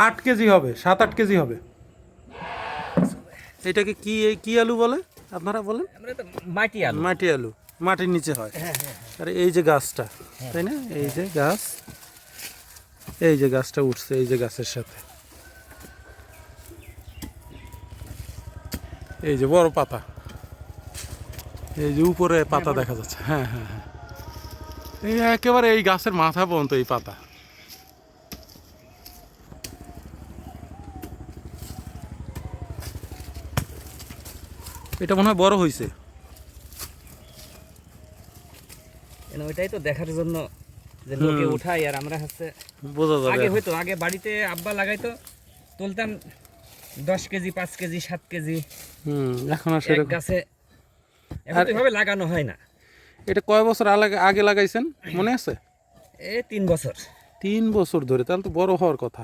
8 KG হবে, 7-8 KG হবে। এটাকে কি কি আলু বলে আপনারা বলেন? আমরা তো মাটি আলু। মাটি আলু, মাটির নিচে হয়। আর এই যে গাছটা, তাই না? এই যে গাছ, এই যে গাছটা উঠছে, এই যে গাছের সাথে এই যে বড় পাতা, এই যে উপরে পাতা দেখা যাচ্ছে। হ্যাঁ হ্যাঁ হ্যাঁ, এই একেবারে এই গাছের মাথা পর্যন্ত এই পাতা। এটা মনে হয় বড় হয়েছে। ওইটাই তো দেখার জন্য যে লোকে উঠাই, আর আমরা হচ্ছে বোঝা যাবে আগে এখন। হয়তো আগে বাড়িতে আব্বা লাগাইতো, তুলতাম 10 কেজি 5 কেজি 7 কেজি এখন আর এক সেরকম। গাছে। এখন তো এভাবে লাগানো হয় না। এটা কয় বছর আগে লাগাইছেন মনে আছে? 3 বছর। 3 বছর ধরে, তাহলে তো বড় হওয়ার কথা।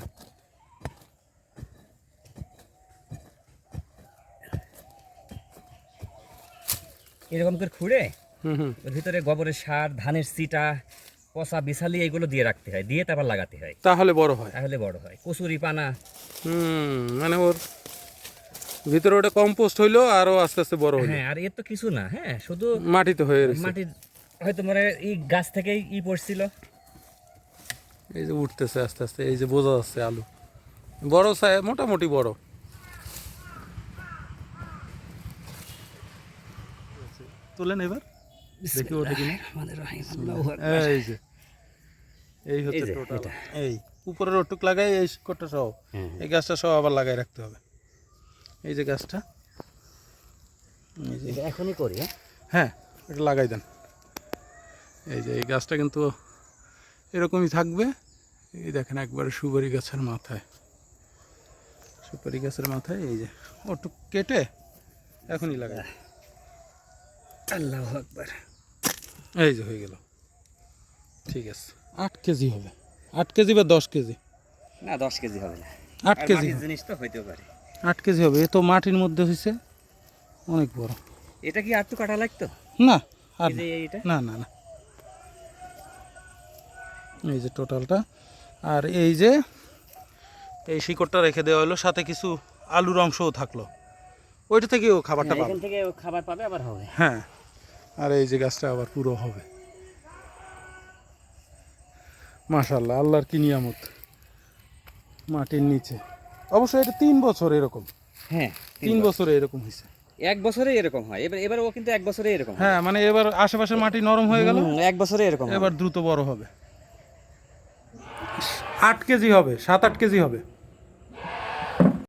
এরকম করে খুঁড়ে হুম। ওর ভিতরে গোবরের সার, ধানের চিটা, পচা বিছালি এগুলো দিয়ে রাখতে হয়, দিয়ে তারপর লাগাতে হয়, তাহলে বড় হয়। তাহলে বড় হয়। কচুরি পানা। মানে ওর ভিতরে ওটা কম্পোস্ট হইলো, আরো আস্তে আস্তে বড় হইলো। হ্যাঁ, আর এর তো কিছু না, হ্যাঁ শুধু মাটিতে হয়ে রয়েছে। মাটির হয়তো মানে এই গাছ থেকেই পড়ছিল। এই যে উঠতেছে আস্তে আস্তে, এই যে বোঝা যাচ্ছে আলু বড় মোটামুটি বড়। তুলেন এবার, দেখি ওটা কিনা। এই যে এই হচ্ছে টোটাল। এই উপরের ওটুক লাগাই, এই শিকড়টা সহ, এই গাছটা সহ আবার লাগাই রাখতে হবে। এই যে গাছটা, এই যে এখনই করি। হ্যাঁ, এটা লাগাই দেন। এই যে এই গাছটা কিন্তু এরকমই থাকবে। এই দেখেন একবারে সুপারি গাছের মাথায়, সুপারি গাছের মাথায় এই যে ওটুক কেটে এখনই লাগাই। আল্লাহু আকবার। এই যে হয়ে গেল। ঠিক আছে, 8 কেজি হবে। 8 কেজি বা 10 কেজি? না, 10 কেজি হবে না। 8 কেজি জিনিস তো হইতে পারে। 8 কেজি হবে। এ তো মাটির মধ্যে হয়েছে, অনেক বড়। এটা কি আর তো কাটা লাগতো? না আর এই যে এইটা? না না না, এই যে টোটালটা। আর এই যে এই শিকড়টা রেখে দেওয়া হলো, সাথে কিছু আলুর অংশও থাকলো, ওইটা থেকেও খাবারটা পাবে। এখান থেকে খাবার পাবে, আবার হবে। হ্যাঁ, আর এই যে গাছটা আবার পুরো হবে। মাশাআল্লাহ, আল্লাহর কি নিয়ামত। মাটির নিচে অবশ্যই এটা 3 বছর এরকম। হ্যাঁ, 3 বছরে এরকম হয়েছে। 1 বছরে এরকম হয়। এবার ও কিন্তু 1 বছরে এরকম হয়। হ্যাঁ, মানে এবার আশেপাশের মাটি নরম হয়ে গেল, 1 বছরে এরকম হয়। এবার দ্রুত বড় হবে। 8 কেজি হবে, 7-8 কেজি হবে।